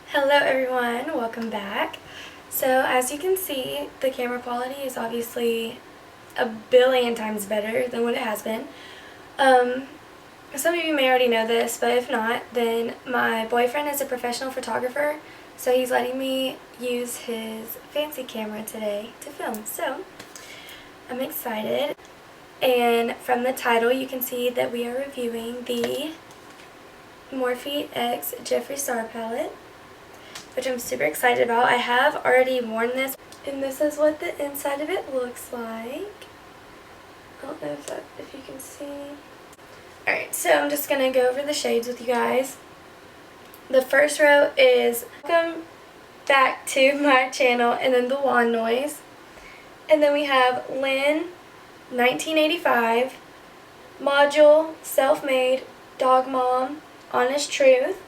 Hello everyone, welcome back. So as you can see, the camera quality is obviously a billion times better than what it has been. Some of you may already know this, but if not, then my boyfriend is a professional photographer, so he's letting me use his fancy camera today to film. So I'm excited. And from the title you can see that we are reviewing the Morphe X Jeffree Star palette, which I'm super excited about. I have already worn this, and this is what the inside of it looks like. I don't know if you can see. Alright, so I'm just going to go over the shades with you guys. The first row is welcome back to my channel, and then the wand noise. And then we have Lynn 1985, Module, Self-Made, Dog Mom, Honest Truth.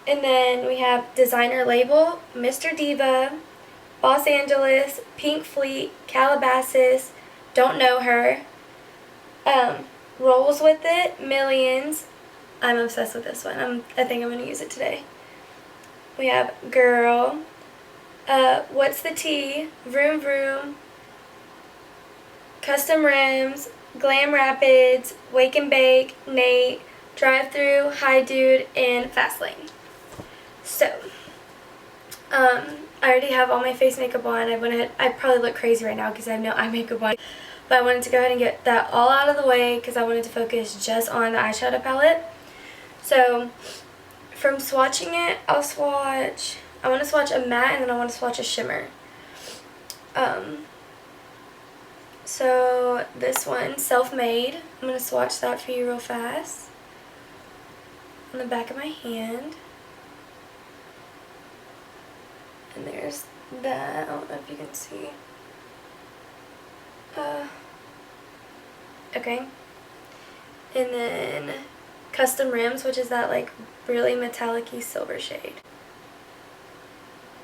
And then we have Designer Label, Mr. Diva, Los Angeles, Pink Fleet, Calabasas, Don't Know Her, Rolls With It, Millions. I'm obsessed with this one. I think I'm going to use it today. We have Girl, What's the Tea, Vroom Vroom, Custom Rims, Glam Rapids, Wake and Bake, Nate, Drive Thru, Hi Dude, and Fast Lane. So, I already have all my face makeup on. I probably look crazy right now because I have no eye makeup on. But I wanted to go ahead and get that all out of the way because I wanted to focus just on the eyeshadow palette. So, from swatching it, I want to swatch a matte and then I want to swatch a shimmer. So, this one, Self-Made. I'm going to swatch that for you real fast. On the back of my hand. And there's that. I don't know if you can see. Okay. And then Custom Rims, which is that like really metallic-y silver shade.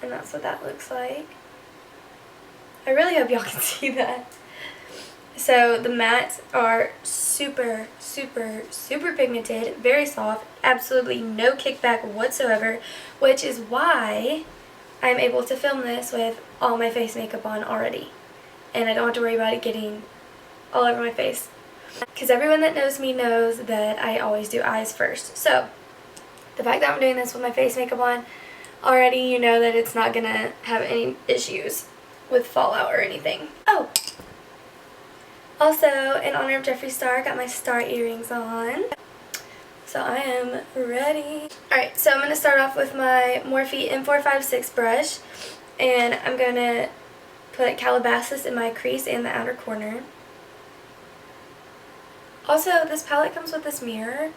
And that's what that looks like. I really hope y'all can see that. So the mattes are super, super, super pigmented, very soft, absolutely no kickback whatsoever, which is why I'm able to film this with all my face makeup on already. And I don't have to worry about it getting all over my face. Because everyone that knows me knows that I always do eyes first. So, the fact that I'm doing this with my face makeup on, already you know that it's not going to have any issues with fallout or anything. Oh! Also, in honor of Jeffree Star, I got my star earrings on. So I am ready. Alright, so I'm going to start off with my Morphe M456 brush. And I'm going to put Calabasas in my crease and the outer corner. Also, this palette comes with this mirror.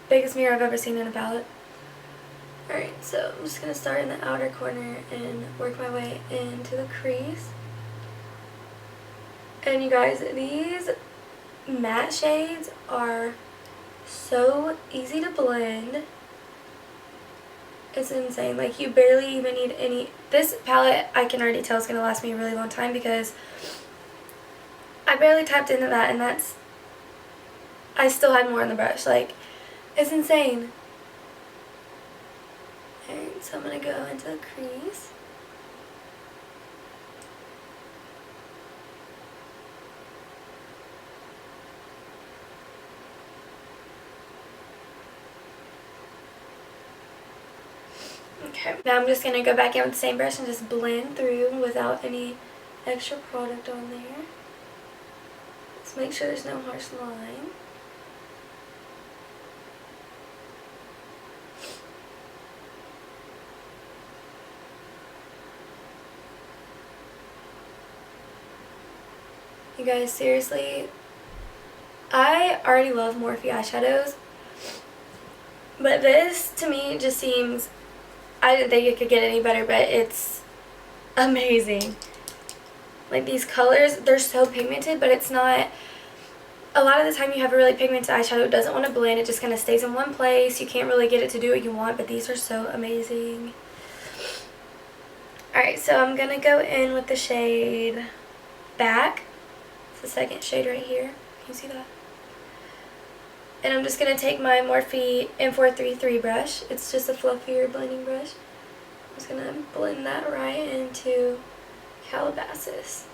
Biggest mirror I've ever seen in a palette. Alright, so I'm just going to start in the outer corner and work my way into the crease. And you guys, these matte shades are so easy to blend. It's insane. Like, you barely even need any. This palette, I can already tell, is going to last me a really long time because I barely tapped into that, and I still had more on the brush. Like, it's insane. Alright, so I'm going to go into the crease. Okay, now I'm just going to go back in with the same brush and just blend through without any extra product on there. Just make sure there's no harsh line. You guys, seriously, I already love Morphe eyeshadows, but this to me just seems, I didn't think it could get any better, but it's amazing. Like, these colors, they're so pigmented, but it's not, a lot of the time you have a really pigmented eyeshadow, it doesn't want to blend, it just kind of stays in one place, you can't really get it to do what you want, but these are so amazing. Alright, so I'm going to go in with the shade Back It's the second shade right here. Can you see that? And I'm just going to take my Morphe M433 brush. It's just a fluffier blending brush. I'm just going to blend that right into Calabasas.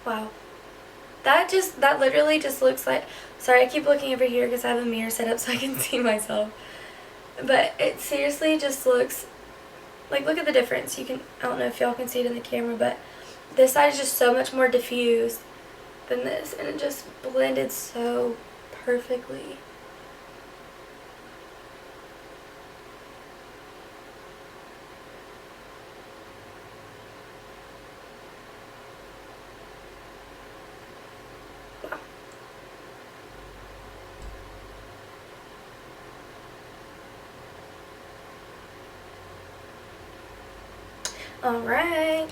Wow. That literally just looks like, sorry, I keep looking over here because I have a mirror set up so I can see myself. But it seriously just looks like, look at the difference. I don't know if y'all can see it in the camera, but this side is just so much more diffused than this, and it just blended so perfectly. Alright,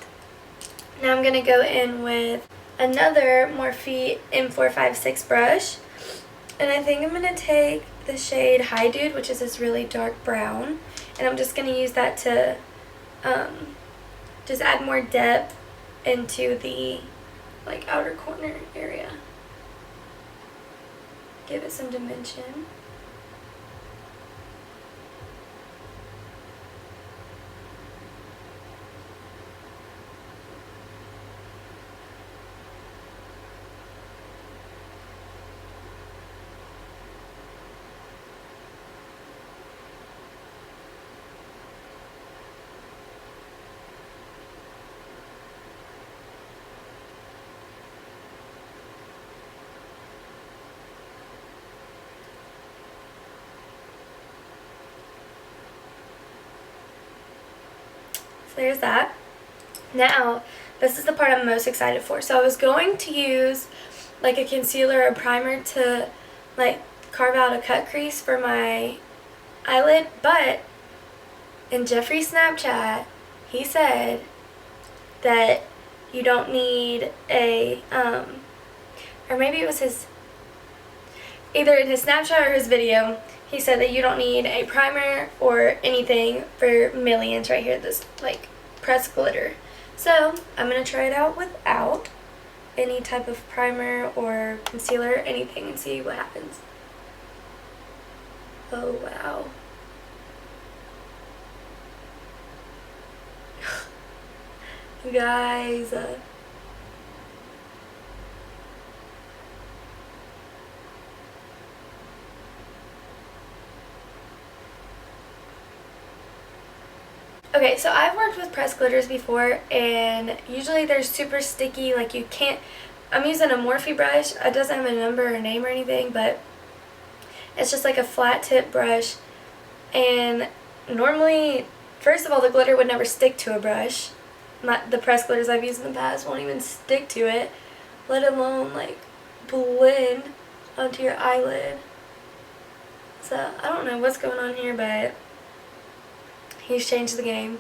now I'm going to go in with another Morphe M456 brush, and I think I'm going to take the shade Hi Dude, which is this really dark brown, and I'm just going to use that to just add more depth into the outer corner area. Give it some dimension. There's that. Now, this is the part I'm most excited for. So I was going to use a concealer or primer to carve out a cut crease for my eyelid, but in Jeffree's Snapchat, he said that you don't need a, or maybe it was either in his Snapchat or his video, he said that you don't need a primer or anything for millions right here, this pressed glitter. So I'm going to try it out without any type of primer or concealer or anything and see what happens. Oh wow. Guys. Okay, so I've worked with pressed glitters before, and usually they're super sticky, you can't, I'm using a Morphe brush. It doesn't have a number or name or anything, but it's just a flat tip brush, and normally, first of all, the glitter would never stick to a brush. The pressed glitters I've used in the past won't even stick to it, let alone blend onto your eyelid. So I don't know what's going on here, but he's changed the game.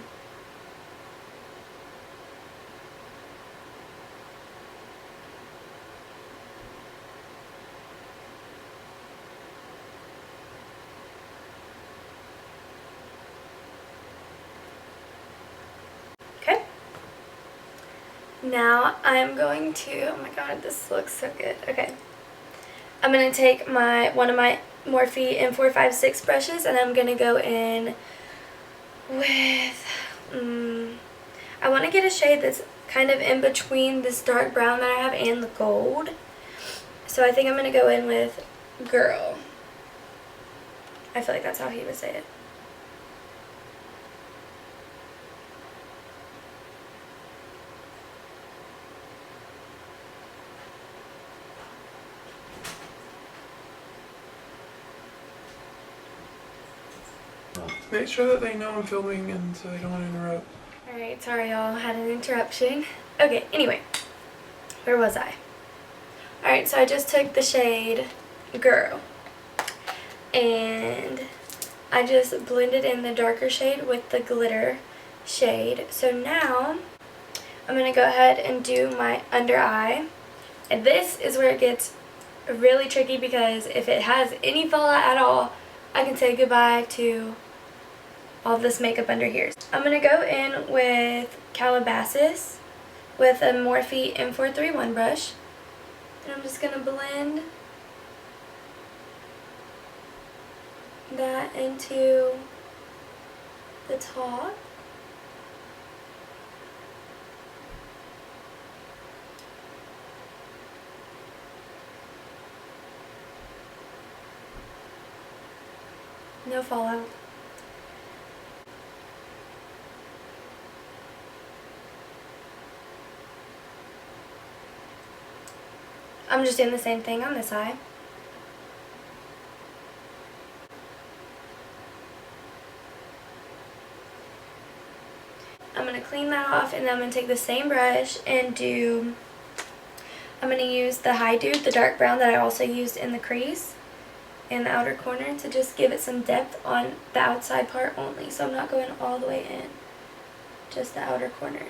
Okay. Now I'm going to, oh my god, this looks so good. Okay. I'm going to take one of my Morphe M456 brushes, and I'm going to go in with, I want to get a shade that's kind of in between this dark brown that I have and the gold. So I think I'm going to go in with Girl. I feel like that's how he would say it. Make sure that they know I'm filming and so they don't want to interrupt. Alright, sorry y'all, had an interruption. Okay, anyway, where was I? Alright, so I just took the shade Girl, and I just blended in the darker shade with the glitter shade. So now I'm going to go ahead and do my under eye, and this is where it gets really tricky, because if it has any fallout at all, I can say goodbye to all of this makeup under here. I'm going to go in with Calabasas with a Morphe M431 brush. And I'm just going to blend that into the top. No fallout. I'm just doing the same thing on this eye. I'm going to clean that off, and then I'm going to take the same brush and I'm going to use the High Dude, the dark brown that I also used in the crease in the outer corner, to just give it some depth on the outside part only. So I'm not going all the way in, just the outer corner.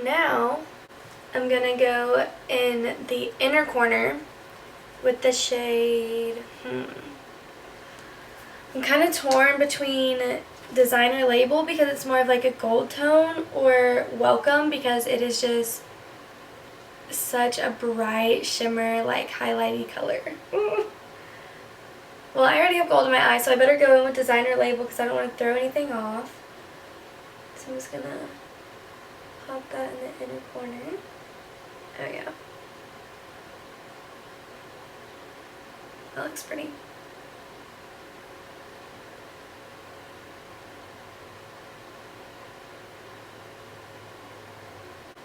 Now, I'm going to go in the inner corner with the shade, I'm kind of torn between Designer Label because it's more of like a gold tone, or Welcome because it is just such a bright shimmer, like highlighty color. Well, I already have gold in my eye, so I better go in with Designer Label because I don't want to throw anything off. So I'm just going to pop that in the inner corner. Oh yeah. That looks pretty.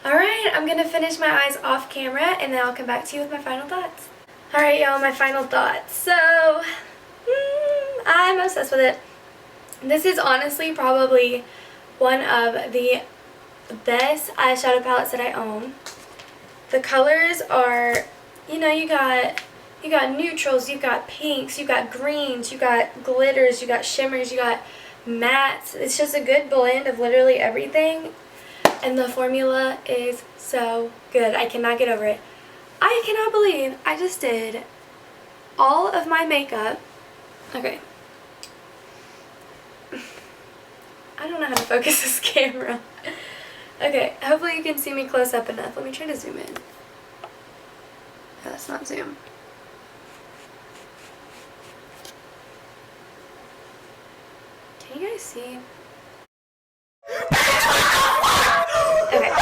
Alright, I'm going to finish my eyes off camera and then I'll come back to you with my final thoughts. Alright y'all, my final thoughts. So, I'm obsessed with it. This is honestly probably one of the best eyeshadow palettes that I own. The colors are, you know, you got neutrals, you got pinks, you got greens, you got glitters, you got shimmers, you got mattes. It's just a good blend of literally everything. And the formula is so good. I cannot get over it. I cannot believe I just did all of my makeup. Okay. I don't know how to focus this camera. Okay, hopefully you can see me close up enough. Let me try to zoom in. Oh, that's not zoom. Can you guys see? Okay,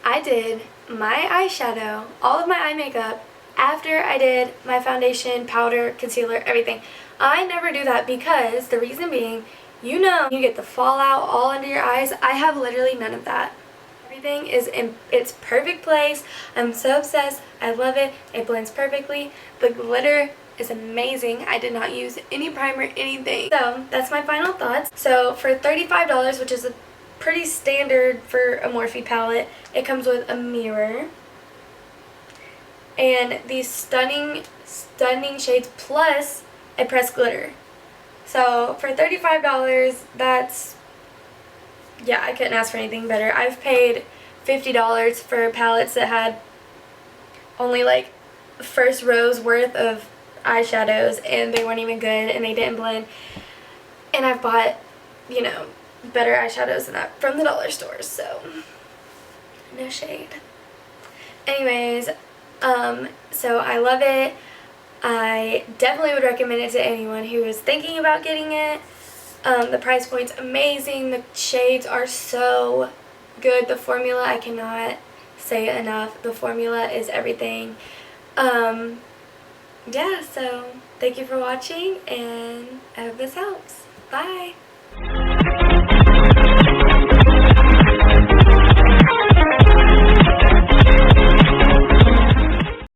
I did my eyeshadow, all of my eye makeup, after I did my foundation, powder, concealer, everything. I never do that because the reason being, you know, you get the fallout all under your eyes. I have literally none of that. Everything is in its perfect place. I'm so obsessed. I love it. It blends perfectly. The glitter is amazing. I did not use any primer, anything. So that's my final thoughts. So for $35, which is a pretty standard for a Morphe palette, it comes with a mirror and these stunning shades plus a pressed glitter. So for $35, that's, yeah, I couldn't ask for anything better. I've paid $50 for palettes that had only like first row's worth of eyeshadows and they weren't even good and they didn't blend. And I've bought, you know, better eyeshadows than that from the dollar stores, so no shade. Anyways, so I love it. I definitely would recommend it to anyone who is thinking about getting it. The price point's amazing. The shades are so good. The formula, I cannot say it enough. The formula is everything. Yeah, so thank you for watching and I hope this helps. Bye!